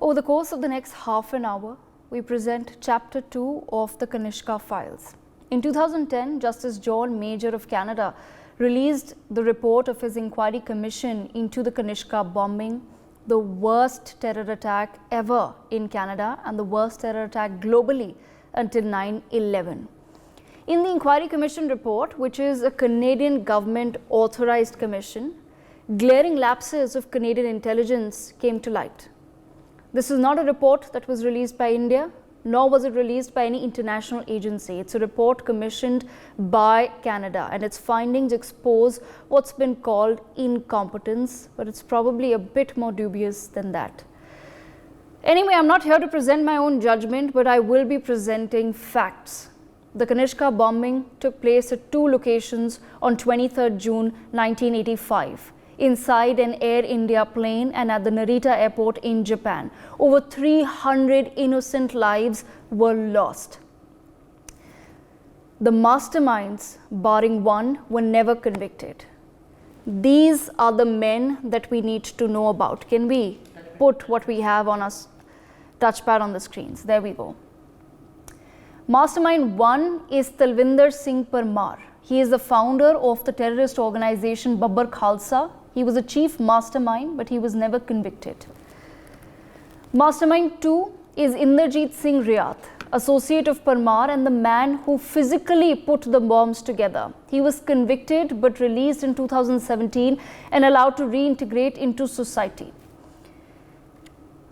Over the course of the next half an hour, we present Chapter 2 of the Kanishka files. In 2010, Justice John Major of Canada released the report of his inquiry commission into the Kanishka bombing, the worst terror attack ever in Canada and the worst terror attack globally until 9/11. In the inquiry commission report, which is a Canadian government authorized commission, glaring lapses of Canadian intelligence came to light. This is not a report that was released by India, nor was it released by any international agency. It's a report commissioned by Canada, and its findings expose what's been called incompetence, but it's probably a bit more dubious than that. Anyway, I'm not here to present my own judgment, but I will be presenting facts. The Kanishka bombing took place at two locations on 23rd June 1985. Inside an Air India plane and at the Narita airport in Japan. Over 300 innocent lives were lost. The masterminds, barring one, were never convicted. These are the men that we need to know about. Can we put what we have on our touchpad on the screens? There we go. Mastermind 1 is Talvinder Singh Parmar. He is the founder of the terrorist organization Babbar Khalsa. He was a chief mastermind, but he was never convicted. Mastermind 2 is Inderjeet Singh Riat, associate of Parmar and the man who physically put the bombs together. He was convicted but released in 2017 and allowed to reintegrate into society.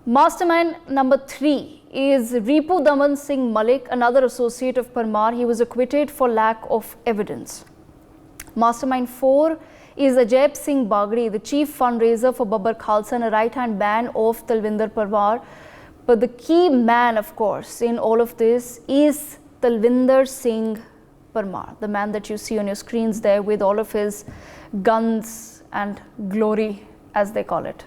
Mastermind number 3 is Ripu Daman Singh Malik, another associate of Parmar. He was acquitted for lack of evidence. Mastermind 4 is Ajay Singh Bagri, the chief fundraiser for Babbar Khalsa and a right-hand man of Talvinder Parmar. But the key man, of course, in all of this is Talvinder Singh Parmar, the man that you see on your screens there with all of his guns and glory, as they call it.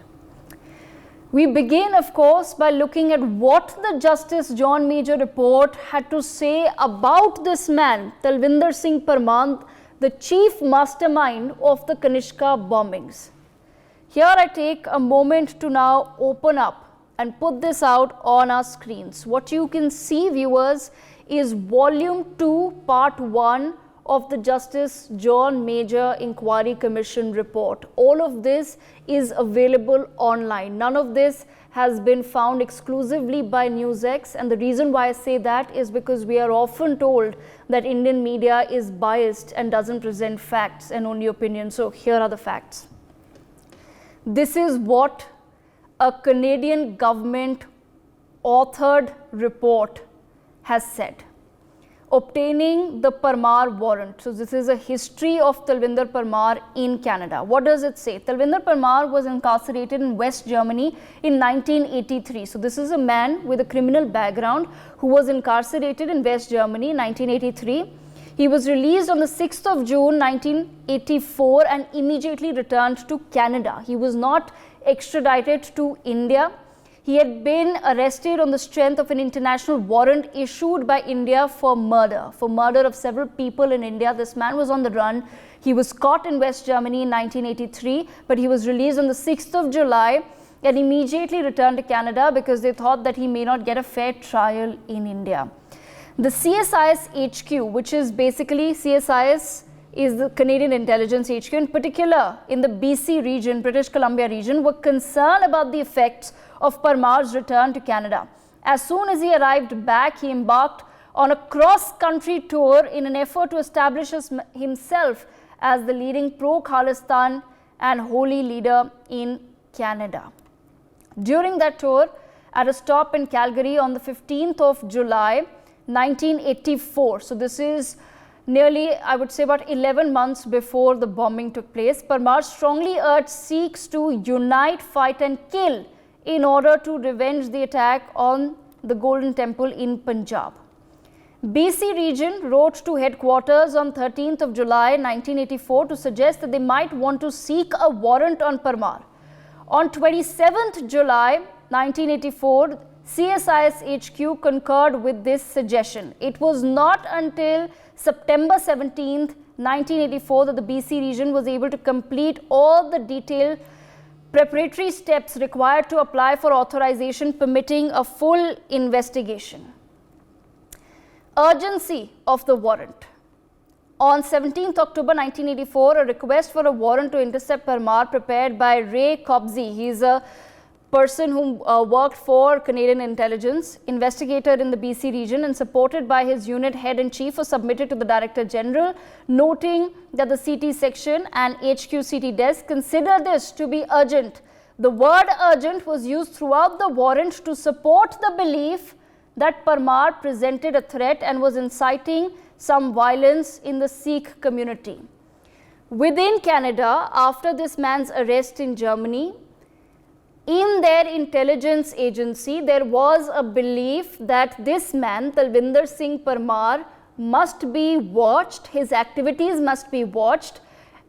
We begin, of course, by looking at what the Justice John Major report had to say about this man, Talvinder Singh Parmar, the chief mastermind of the Kanishka bombings. Here I take a moment to now open up and put this out on our screens. What you can see, viewers, is Volume 2, Part 1 of the Justice John Major Inquiry Commission report. All of this is available online. None of this has been found exclusively by NewsX, and the reason why I say that is because we are often told that Indian media is biased and doesn't present facts and only opinions. So here are the facts. This is what a Canadian government authored report has said. Obtaining the Parmar warrant. So this is a history of Talvinder Parmar in Canada. What does it say? Talvinder Parmar was incarcerated in West Germany in 1983. So this is a man with a criminal background who was incarcerated in West Germany in 1983. He was released on the 6th of June 1984 and immediately returned to Canada. He was not extradited to India. He had been arrested on the strength of an international warrant issued by India for murder of several people in India. This man was on the run. He was caught in West Germany in 1983, but he was released on the 6th of July and immediately returned to Canada because they thought that he may not get a fair trial in India. The CSIS HQ, which is basically CSIS is the Canadian Intelligence HQ, in particular in the BC region, British Columbia region, were concerned about the effects of Parmar's return to Canada. As soon as he arrived back, he embarked on a cross-country tour in an effort to establish himself as the leading pro-Khalistan and holy leader in Canada. During that tour, at a stop in Calgary on the 15th of July, 1984, so this is nearly, I would say, about 11 months before the bombing took place, Parmar strongly urged Sikhs to unite, fight and kill in order to revenge the attack on the Golden Temple in Punjab. BC region wrote to headquarters on 13th of July 1984 to suggest that they might want to seek a warrant on Parmar. On 27th July 1984, CSIS HQ concurred with this suggestion. It was not until September 17th, 1984 that the BC region was able to complete all the detailed Preparatory steps required to apply for authorization permitting a full investigation. Urgency of the warrant. On 17th October 1984, a request for a warrant to intercept Parmar prepared by Ray Cobsey. He is a person who worked for Canadian intelligence, investigator in the BC region, and supported by his unit head in chief, was submitted to the Director General, noting that the CT section and HQ CT desk consider this to be urgent. The word urgent was used throughout the warrant to support the belief that Parmar presented a threat and was inciting some violence in the Sikh community. Within Canada, after this man's arrest in Germany, in their intelligence agency, there was a belief that this man, Talvinder Singh Parmar, must be watched, his activities must be watched,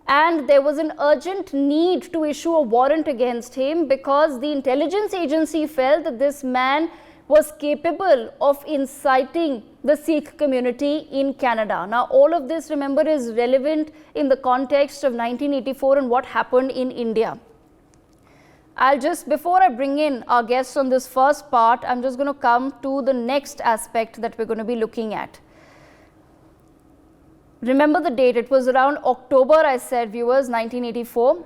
and there was an urgent need to issue a warrant against him because the intelligence agency felt that this man was capable of inciting the Sikh community in Canada. Now, all of this, remember, is relevant in the context of 1984 and what happened in India. Before I bring in our guests on this first part, I'm just going to come to the next aspect that we're going to be looking at. Remember the date, it was around October, I said, viewers, 1984.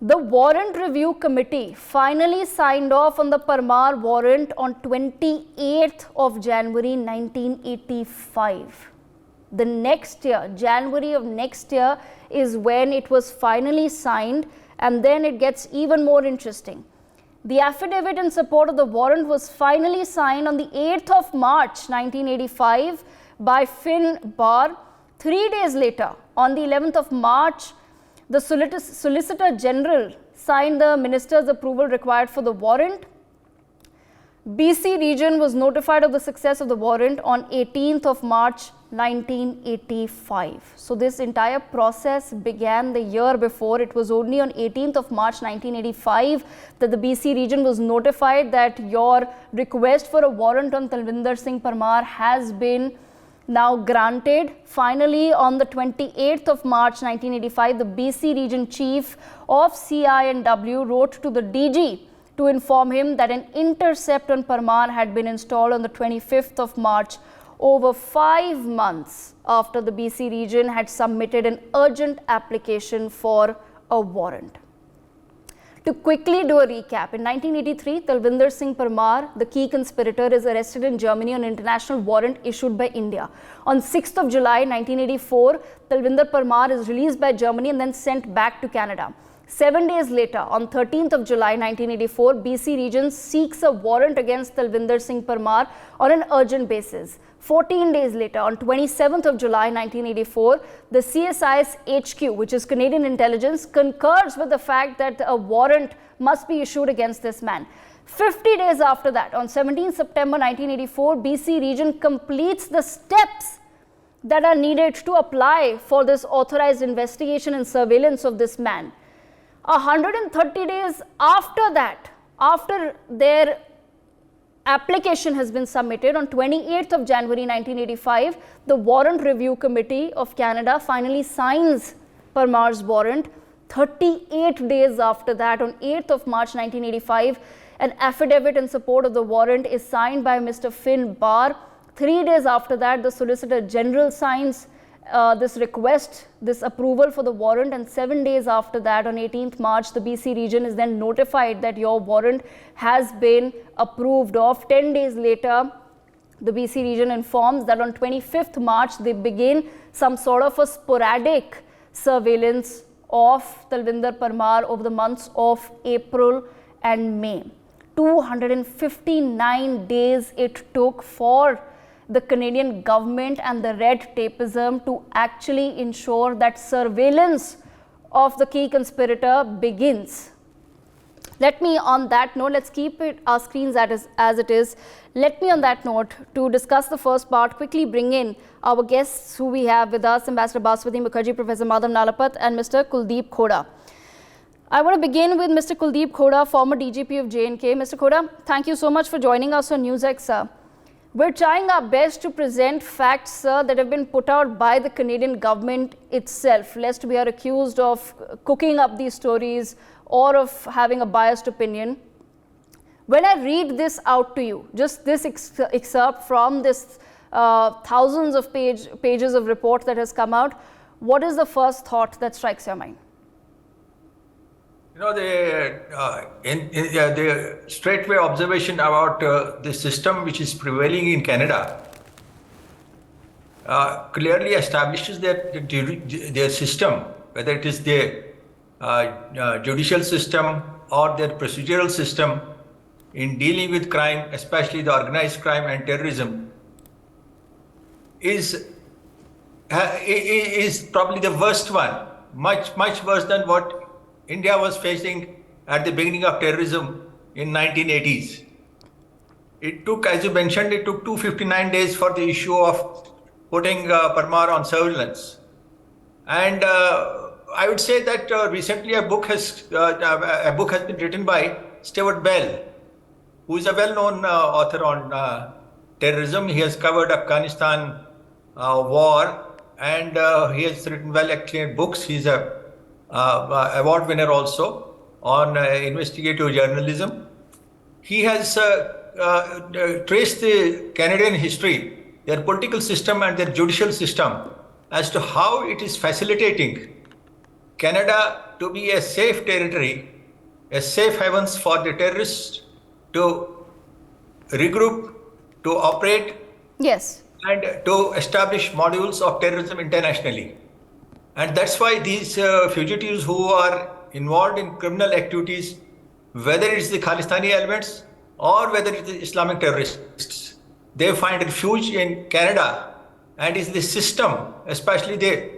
The Warrant Review Committee finally signed off on the Parmar warrant on 28th of January 1985. The next year, January of next year, is when it was finally signed, and then it gets even more interesting. The affidavit in support of the warrant was finally signed on the 8th of March 1985 by Finn Barr. 3 days later, on the 11th of March, the Solicitor General signed the minister's approval required for the warrant. BC region was notified of the success of the warrant on 18th of March 1985. So this entire process began the year before. It was only on 18th of March 1985 that the BC region was notified that your request for a warrant on Talvinder Singh Parmar has been now granted. Finally, on the 28th of March 1985, the BC region chief of CINW wrote to the DG to inform him that an intercept on Parmar had been installed on the 25th of March, over 5 months after the BC region had submitted an urgent application for a warrant. To quickly do a recap, in 1983, Talvinder Singh Parmar, the key conspirator, is arrested in Germany on an international warrant issued by India. On 6th of July 1984, Talvinder Parmar is released by Germany and then sent back to Canada. 7 days later, on 13th of July 1984, BC region seeks a warrant against Talvinder Singh Parmar on an urgent basis. 14 days later, on 27th of July 1984, the CSIS HQ, which is Canadian intelligence, concurs with the fact that a warrant must be issued against this man. 50 days after that, on 17th September 1984, BC region completes the steps that are needed to apply for this authorized investigation and surveillance of this man. 130 days after that, after their application has been submitted, on 28th of January 1985, the Warrant Review Committee of Canada finally signs Parmar's warrant. 38 days after that, on 8th of March 1985, an affidavit in support of the warrant is signed by Mr. Finn Barr. 3 days after that, the Solicitor General signs this request, this approval for the warrant, and 7 days after that, on 18th March, the BC region is then notified that your warrant has been approved of. 10 days later, the BC region informs that on 25th March, they begin some sort of a sporadic surveillance of Talvinder Parmar over the months of April and May. 259 days it took for the Canadian government and the red tapeism to actually ensure that surveillance of the key conspirator begins. Let me, on that note, let's keep our screens as it is. Let me, on that note, to discuss the first part, quickly bring in our guests who we have with us, Ambassador Baswati Mukherjee, Professor Madhav Nalapat, and Mr. Kuldeep Khoda. I want to begin with Mr. Kuldeep Khoda, former DGP of J&K. Mr. Khoda, thank you so much for joining us on NewsX, sir. We're trying our best to present facts, sir, that have been put out by the Canadian government itself, lest we are accused of cooking up these stories or of having a biased opinion. When I read this out to you, just this excerpt from this thousands of pages of report that has come out, what is the first thought that strikes your mind? You know, the straightway observation about the system which is prevailing in Canada clearly establishes that their system, whether it is the judicial system or their procedural system in dealing with crime, especially the organized crime and terrorism, is probably the worst one, much worse than what India was facing at the beginning of terrorism in 1980s. It took, as you mentioned, it took 259 days for the issue of putting Parmar on surveillance. And I would say that recently a book has been written by Stewart Bell, who is a well-known author on terrorism. He has covered Afghanistan war, and he has written well-acclaimed books. He's a award winner also on investigative journalism. He has traced the Canadian history, their political system and their judicial system, as to how it is facilitating Canada to be a safe territory, a safe havens for the terrorists to regroup, to operate, yes, and to establish modules of terrorism internationally. And that's why these fugitives who are involved in criminal activities, whether it's the Khalistani elements or whether it's the Islamic terrorists, they find refuge in Canada, and is the system, especially the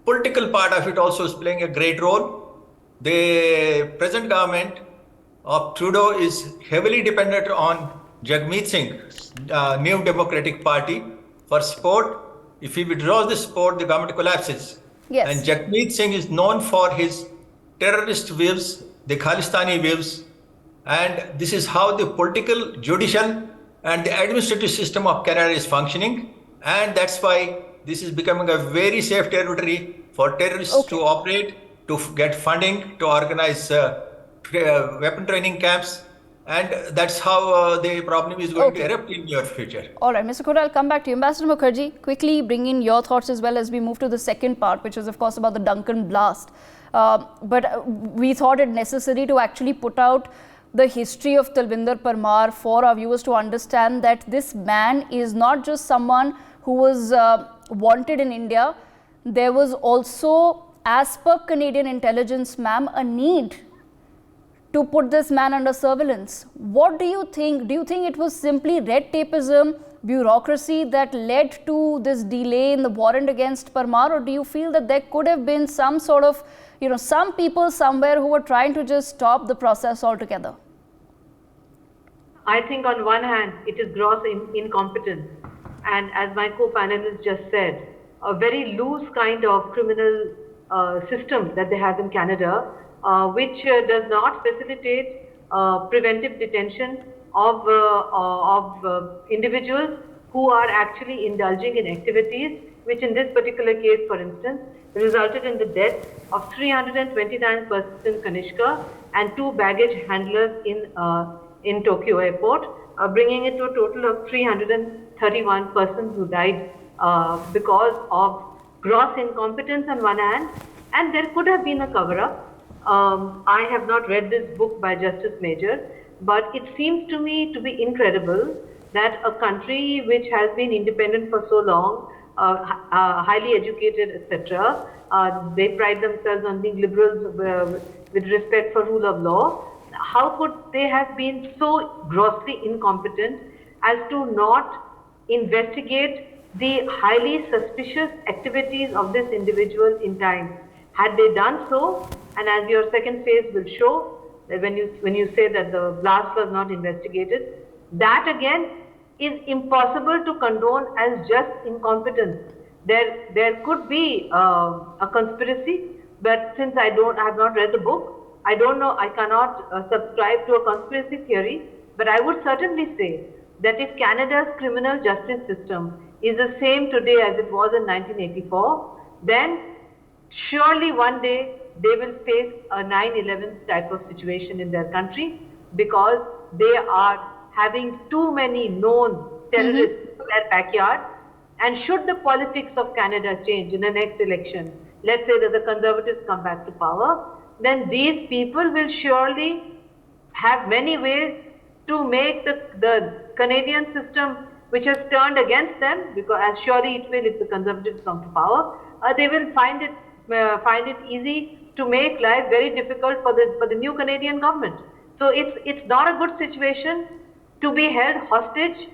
political part of it, also is playing a great role. The present government of Trudeau is heavily dependent on Jagmeet Singh's New Democratic Party for support. If he withdraws the support, the government collapses. yes. And Jagmeet Singh is known for his terrorist views, the Khalistani views, and this is how the political, judicial, and the administrative system of Canada is functioning. And that's why this is becoming a very safe territory for terrorists to operate, to get funding, to organize weapon training camps. And that's how the problem is going to erupt in your future. All right, Mr. Khurra, I'll come back to you. Ambassador Mukherjee, quickly bring in your thoughts as well as we move to the second part, which is, of course, about the Duncun blast. But we thought it necessary to actually put out the history of Talvinder Parmar for our viewers to understand that this man is not just someone who was wanted in India. There was also, as per Canadian intelligence, ma'am, a need to put this man under surveillance. What do you think? Do you think it was simply red tapeism, bureaucracy that led to this delay in the warrant against Parmar, or do you feel that there could have been some sort of, some people somewhere who were trying to just stop the process altogether? I think on one hand, it is gross incompetence. And as my co-panelist just said, a very loose kind of criminal system that they have in Canada, which does not facilitate preventive detention of individuals who are actually indulging in activities, which in this particular case, for instance, resulted in the death of 329 persons in Kanishka and 2 baggage handlers in Tokyo airport, bringing it to a total of 331 persons who died because of gross incompetence on one hand, and there could have been a cover-up. I have not read this book by Justice Major, but it seems to me to be incredible that a country which has been independent for so long, highly educated, etc., they pride themselves on being liberals with respect for rule of law. How could they have been so grossly incompetent as to not investigate the highly suspicious activities of this individual in time? Had they done so, and as your second phase will show, that when you say that the blast was not investigated, that again is impossible to condone as just incompetence. There could be a conspiracy, but since I have not read the book, I don't know, I cannot subscribe to a conspiracy theory, but I would certainly say that if Canada's criminal justice system is the same today as it was in 1984, then surely one day they will face a 9/11 type of situation in their country, because they are having too many known terrorists in their backyard. And should the politics of Canada change in the next election, let's say that the Conservatives come back to power, then these people will surely have many ways to make the Canadian system, which has turned against them, because as surely it will if the Conservatives come to power, they will find it easy to make life very difficult for the new Canadian government. So it's not a good situation to be held hostage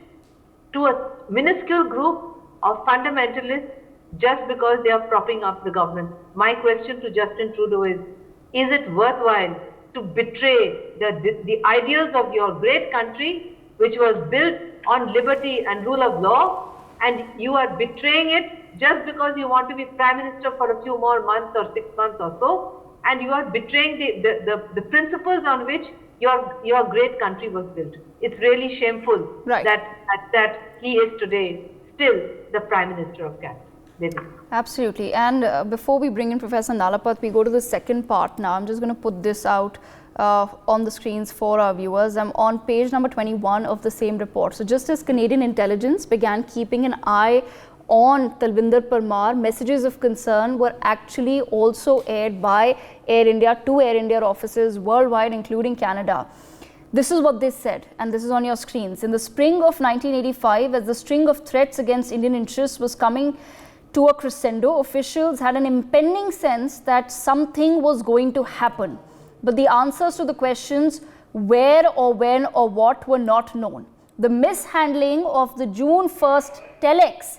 to a minuscule group of fundamentalists just because they are propping up the government. My question to Justin Trudeau is it worthwhile to betray the ideals of your great country, which was built on liberty and rule of law, and you are betraying it just because you want to be Prime Minister for a few more months or 6 months or so, and you are betraying the principles on which your great country was built. It's really shameful that he is today still the Prime Minister of Canada. Absolutely. And before we bring in Professor Nalapat, we go to the second part now. I'm just going to put this out on the screens for our viewers. I'm on page number 21 of the same report. So just as Canadian intelligence began keeping an eye on Talvinder Parmar, messages of concern were actually also aired by Air India to Air India offices worldwide, including Canada. This is what they said, and this is on your screens. In the spring of 1985, as the string of threats against Indian interests was coming to a crescendo, officials had an impending sense that something was going to happen. But the answers to the questions where or when or what were not known. The mishandling of the June 1st telex,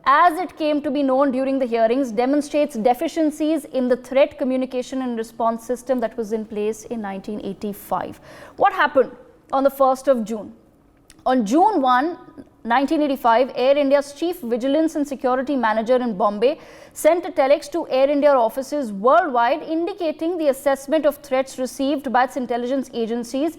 as it came to be known during the hearings, demonstrates deficiencies in the threat communication and response system that was in place in 1985. What happened on the 1st of June? On June 1, 1985, Air India's Chief Vigilance and Security Manager in Bombay sent a telex to Air India offices worldwide indicating the assessment of threats received by its intelligence agencies.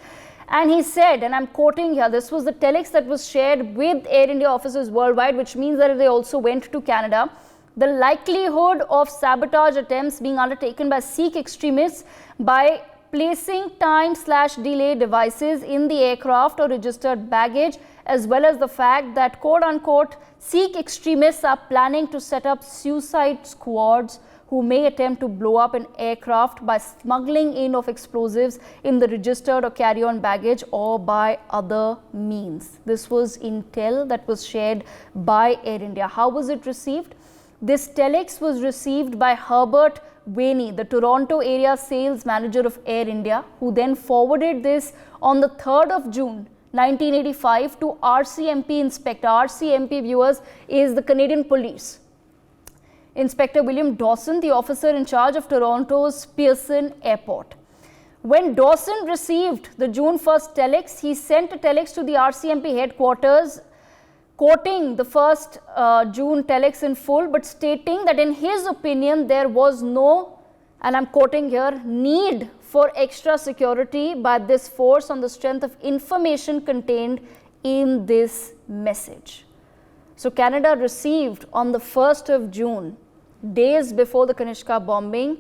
And he said, and I'm quoting here, this was the telex that was shared with Air India offices worldwide, which means that they also went to Canada. The likelihood of sabotage attempts being undertaken by Sikh extremists by placing time/delay devices in the aircraft or registered baggage, as well as the fact that quote-unquote Sikh extremists are planning to set up suicide squads who may attempt to blow up an aircraft by smuggling in of explosives in the registered or carry-on baggage or by other means. This was intel that was shared by Air India. How was it received? This telex was received by Herbert Waney, the Toronto area sales manager of Air India, who then forwarded this on the 3rd of June 1985 to RCMP Inspector. RCMP, viewers, is the Canadian Police. Inspector William Dawson, the officer in charge of Toronto's Pearson Airport. When Dawson received the June 1st telex, he sent a telex to the RCMP headquarters, quoting the first June telex in full, but stating that in his opinion there was no, and I'm quoting here, need for extra security by this force on the strength of information contained in this message. So Canada received on the 1st of June, days before the Kanishka bombing,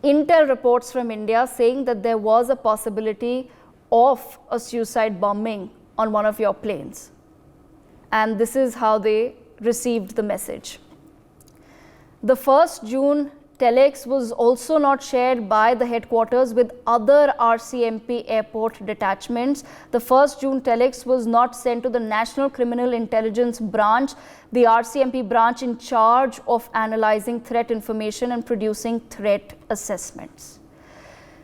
intel reports from India saying that there was a possibility of a suicide bombing on one of your planes. And this is how they received the message. The 1st June telex was also not shared by the headquarters with other RCMP airport detachments. The 1st June telex was not sent to the National Criminal Intelligence Branch, the RCMP branch in charge of analyzing threat information and producing threat assessments.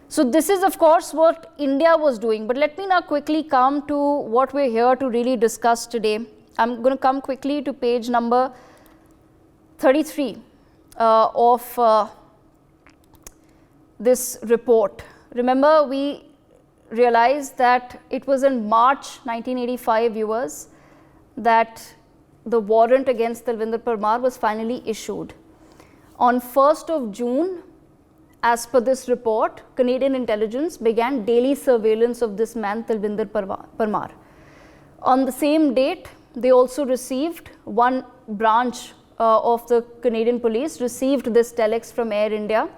So this is of course what India was doing, but let me now quickly come to what we're here to really discuss today. I'm going to come quickly to page number 33 of this report. Remember, we realized that it was in March 1985, viewers, that the warrant against Talvinder Parmar was finally issued. On 1st of June, as per this report, Canadian intelligence began daily surveillance of this man, Talvinder Parmar. On the same date, they also received, one branch of the Canadian police received this telex from Air India,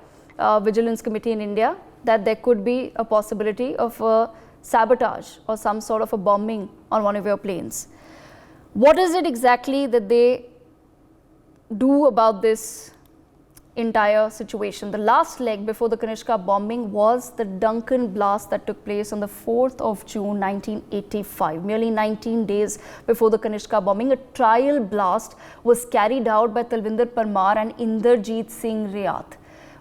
Vigilance Committee in India, that there could be a possibility of a sabotage or some sort of a bombing on one of your planes. What is it exactly that they do about this entire situation? The last leg before the Kanishka bombing was the Duncun blast that took place on the 4th of June 1985. Merely 19 days before the Kanishka bombing, a trial blast was carried out by Talvinder Parmar and Inderjeet Singh Riat.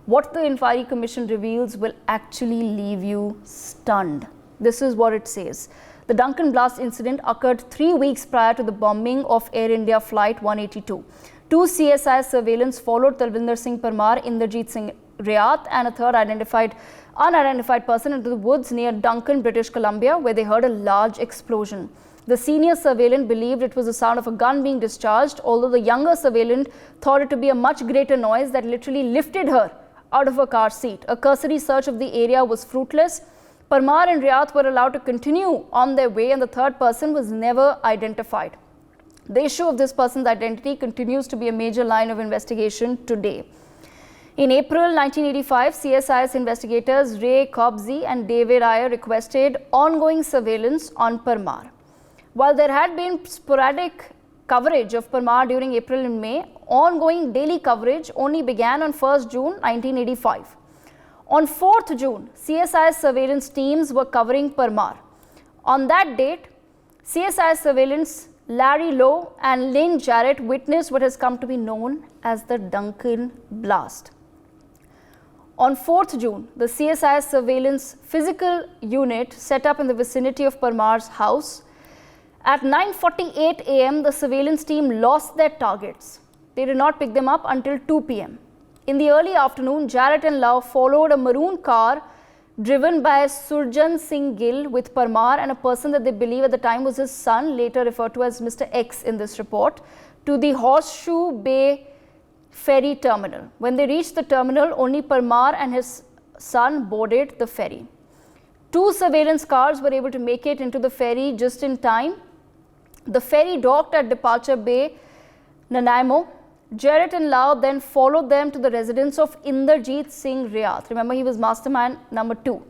What the Inquiry Commission reveals will actually leave you stunned. This is what it says. The Duncun blast incident occurred 3 weeks prior to the bombing of Air India Flight 182. Two CSI surveillance followed Talvinder Singh Parmar, Inderjeet Singh Riat and a third unidentified person into the woods near Duncun, British Columbia, where they heard a large explosion. The senior surveillant believed it was the sound of a gun being discharged, although the younger surveillant thought it to be a much greater noise that literally lifted her out of her car seat. A cursory search of the area was fruitless. Parmar and Riat were allowed to continue on their way and the third person was never identified. The issue of this person's identity continues to be a major line of investigation today. In April 1985, CSIS investigators Ray Cobbsey and David Ayer requested ongoing surveillance on Parmar. While there had been sporadic coverage of Parmar during April and May, ongoing daily coverage only began on 1st June 1985. On 4th June, CSIS surveillance teams were covering Parmar. On that date, CSIS surveillance Larry Lowe and Lynn Jarrett witnessed what has come to be known as the Duncun blast. On 4th June, the CSIS surveillance physical unit set up in the vicinity of Parmar's house. At 9:48 a.m., the surveillance team lost their targets. They did not pick them up until 2 p.m. In the early afternoon, Jarrett and Lowe followed a maroon car driven by Surjan Singh Gill with Parmar and a person that they believe at the time was his son, later referred to as Mr. X in this report, to the Horseshoe Bay ferry terminal. When they reached the terminal, only Parmar and his son boarded the ferry. Two surveillance cars were able to make it into the ferry just in time. The ferry docked at Departure Bay, Nanaimo. Jarrett and Lowe then followed them to the residence of Inderjeet Singh Riat. Remember, he was mastermind number 2.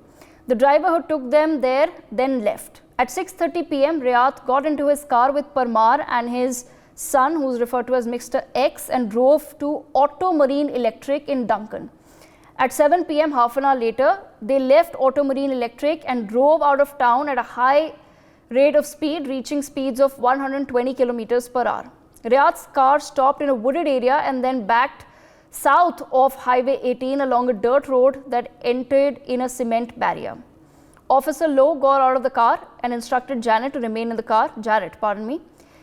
The driver who took them there then left. At 6:30 p.m., Riat got into his car with Parmar and his son, who is referred to as Mr. X, and drove to Auto Marine Electric in Duncun. At 7 p.m., half an hour later, they left Auto Marine Electric and drove out of town at a high rate of speed, reaching speeds of 120 kilometers per hour. Riat's car stopped in a wooded area and then backed south of Highway 18 along a dirt road that entered in a cement barrier. Officer Lowe got out of the car and instructed Jarrett to remain in the car.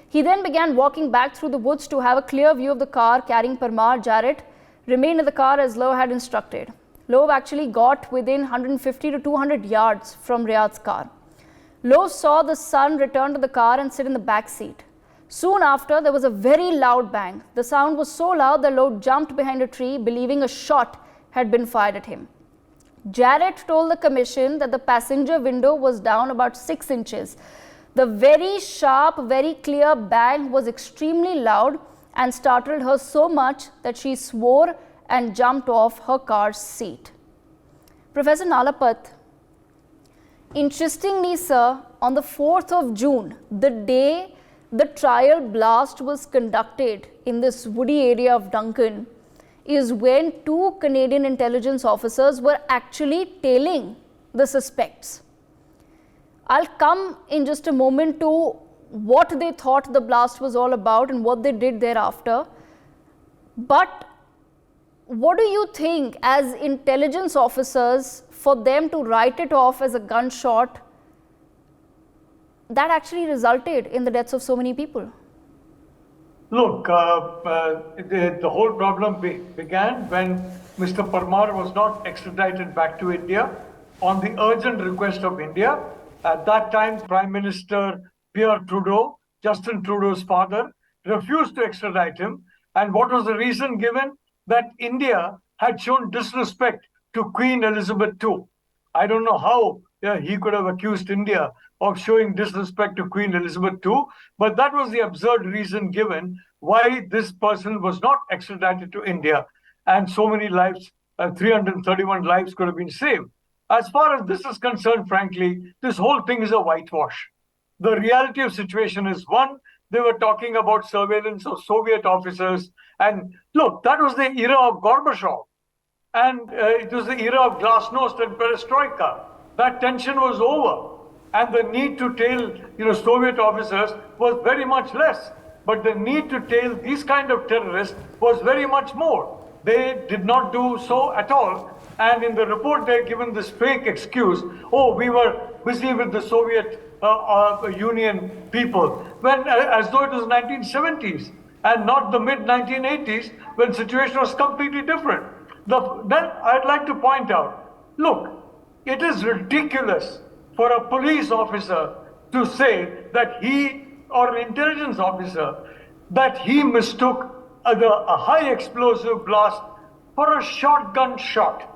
He then began walking back through the woods to have a clear view of the car carrying Parmar. Jarrett remained in the car as Lowe had instructed. Lowe actually got within 150 to 200 yards from Riat's car. Lowe saw the son return to the car and sit in the back seat. Soon after, there was a very loud bang. The sound was so loud that Lowe jumped behind a tree, believing a shot had been fired at him. Jarrett told the commission that the passenger window was down about 6 inches. The very sharp, very clear bang was extremely loud and startled her so much that she swore and jumped off her car's seat. Professor Nalapat, interestingly, sir, on the 4th of June, the day the trial blast was conducted in this woody area of Duncun, is when 2 Canadian intelligence officers were actually tailing the suspects. I'll come in just a moment to what they thought the blast was all about and what they did thereafter. But what do you think, as intelligence officers, for them to write it off as a gunshot, that actually resulted in the deaths of so many people? Look, the whole problem began when Mr. Parmar was not extradited back to India on the urgent request of India. At that time, Prime Minister Pierre Trudeau, Justin Trudeau's father, refused to extradite him. And what was the reason given? That India had shown disrespect to Queen Elizabeth II. I don't know how he could have accused India of showing disrespect to Queen Elizabeth II, but that was the absurd reason given why this person was not extradited to India, and so many lives, 331 lives could have been saved. As far as this is concerned, frankly, this whole thing is a whitewash. The reality of situation is, one, they were talking about surveillance of Soviet officers, and look, that was the era of Gorbachev. And it was the era of glasnost and perestroika. That tension was over. And the need to tail Soviet officers was very much less. But the need to tail these kind of terrorists was very much more. They did not do so at all. And in the report, they're given this fake excuse, oh, we were busy with the Soviet Union people, when as though it was 1970s and not the mid-1980s, when the situation was completely different. Then I'd like to point out, look, it is ridiculous for a police officer to say that he, or an intelligence officer, that he mistook a high explosive blast for a shotgun shot.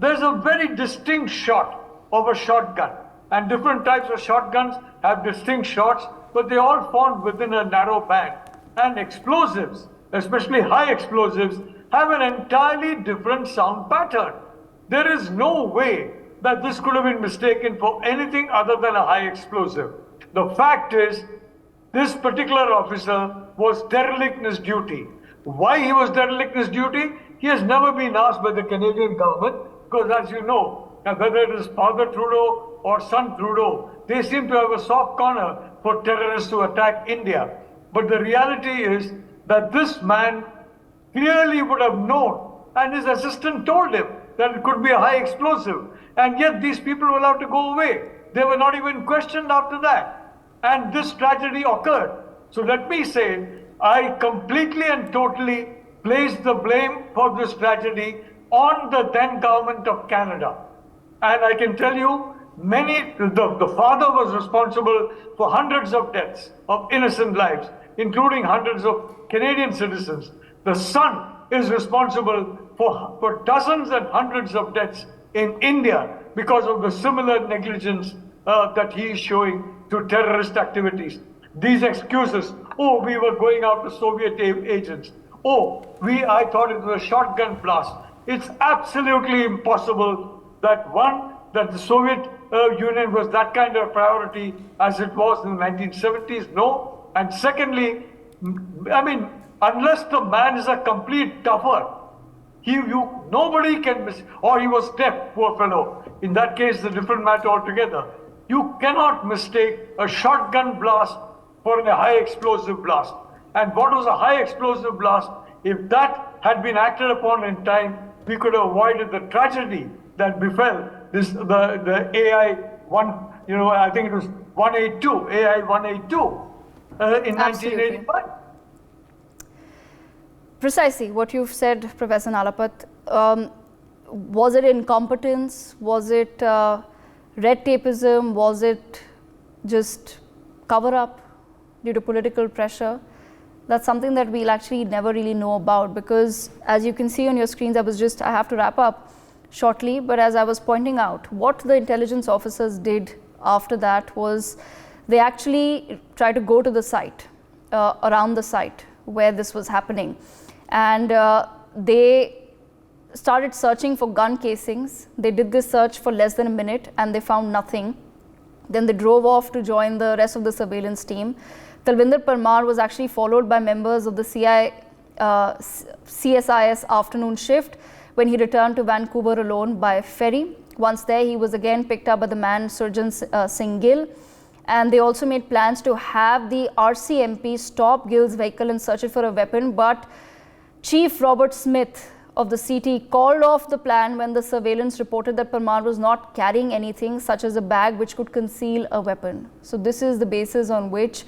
There's a very distinct shot of a shotgun, and different types of shotguns have distinct shots, but they all fall within a narrow band. And explosives, especially high explosives, have an entirely different sound pattern. There is no way that this could have been mistaken for anything other than a high explosive. The fact is, this particular officer was derelict in his duty. Why he was derelict in his duty? He has never been asked by the Canadian government, because as you know, whether it is Father Trudeau or son Trudeau, they seem to have a soft corner for terrorists to attack India. But the reality is that this man clearly would have known, and his assistant told him that it could be a high explosive, and yet these people were allowed to go away. They were not even questioned after that. And this tragedy occurred. So let me say, I completely and totally place the blame for this tragedy on the then government of Canada. And I can tell you, the father was responsible for hundreds of deaths of innocent lives, including hundreds of Canadian citizens. The son is responsible for dozens and hundreds of deaths in India because of the similar negligence that he is showing to terrorist activities. These excuses, oh, we were going after Soviet agents. Oh, I thought it was a shotgun blast. It's absolutely impossible that the Soviet Union was that kind of priority as it was in the 1970s. No. And secondly, I mean, unless the man is a complete duffer, nobody can miss, or he was deaf, poor fellow. In that case, it's a different matter altogether. You cannot mistake a shotgun blast for a high explosive blast. And what was a high explosive blast? If that had been acted upon in time, we could have avoided the tragedy that befell the AI-1, I think it was 182, AI-182 in 1985. Precisely what you've said, Professor Nalapat. Was it incompetence? Was it red tapeism? Was it just cover up due to political pressure? That's something that we'll actually never really know about, because as you can see on your screens, I have to wrap up shortly, but as I was pointing out, what the intelligence officers did after that was they actually tried to go to the site, around the site where this was happening, and they started searching for gun casings. They did this search for less than a minute and they found nothing. Then they drove off to join the rest of the surveillance team. Talvinder Parmar was actually followed by members of the CSIS afternoon shift when he returned to Vancouver alone by ferry. Once there, he was again picked up by the man Surjan Singh Gill, and they also made plans to have the RCMP stop Gill's vehicle and search it for a weapon, but Chief Robert Smith of the CT called off the plan when the surveillance reported that Parmar was not carrying anything such as a bag which could conceal a weapon. So this is the basis on which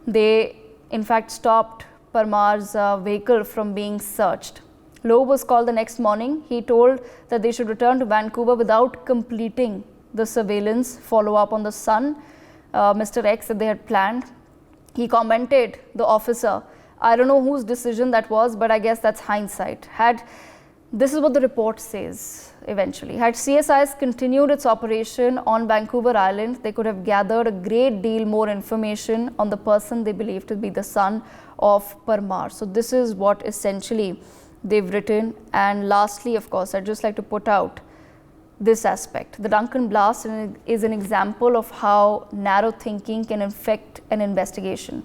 they in fact stopped Parmar's vehicle from being searched. Loeb was called the next morning. He told that they should return to Vancouver without completing the surveillance follow-up on the son, Mr. X, that they had planned. He commented, the officer, I don't know whose decision that was, but I guess that's hindsight. Had This is what the report says eventually. Had CSIS continued its operation on Vancouver Island, they could have gathered a great deal more information on the person they believed to be the son of Parmar. So this is what essentially they've written. And lastly, of course, I'd just like to put out this aspect. The Duncun blast is an example of how narrow thinking can affect an investigation.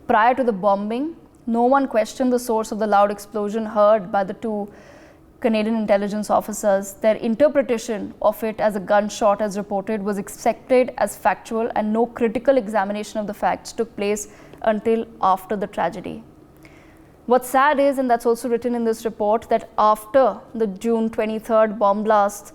Prior to the bombing, no one questioned the source of the loud explosion heard by the two Canadian intelligence officers. Their interpretation of it as a gunshot, as reported, was accepted as factual, and no critical examination of the facts took place until after the tragedy. What's sad is, and that's also written in this report, that after the June 23rd bomb blast,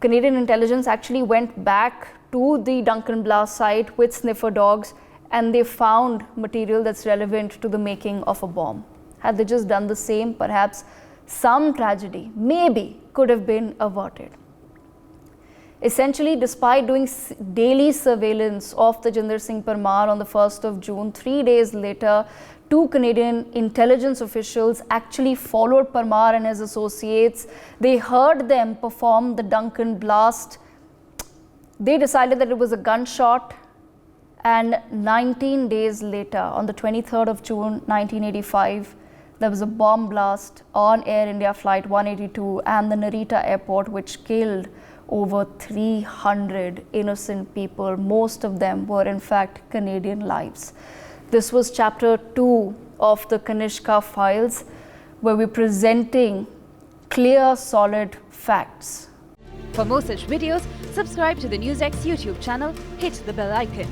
Canadian intelligence actually went back to the Duncun blast site with sniffer dogs, and they found material that's relevant to the making of a bomb. Had they just done the same, perhaps some tragedy maybe could have been averted. Essentially, despite doing daily surveillance of Tajinder Singh Parmar on the 1st of June, 3 days later, two Canadian intelligence officials actually followed Parmar and his associates. They heard them perform the Duncun blast. They decided that it was a gunshot, and 19 days later, on the 23rd of June 1985, there was a bomb blast on Air India Flight 182 and the Narita airport, which killed over 300 innocent people. Most of them were in fact Canadian lives. This was chapter 2 of the Kanishka files, where we're presenting clear, solid facts. For more such videos, subscribe to the NewsX YouTube channel, hit the bell icon.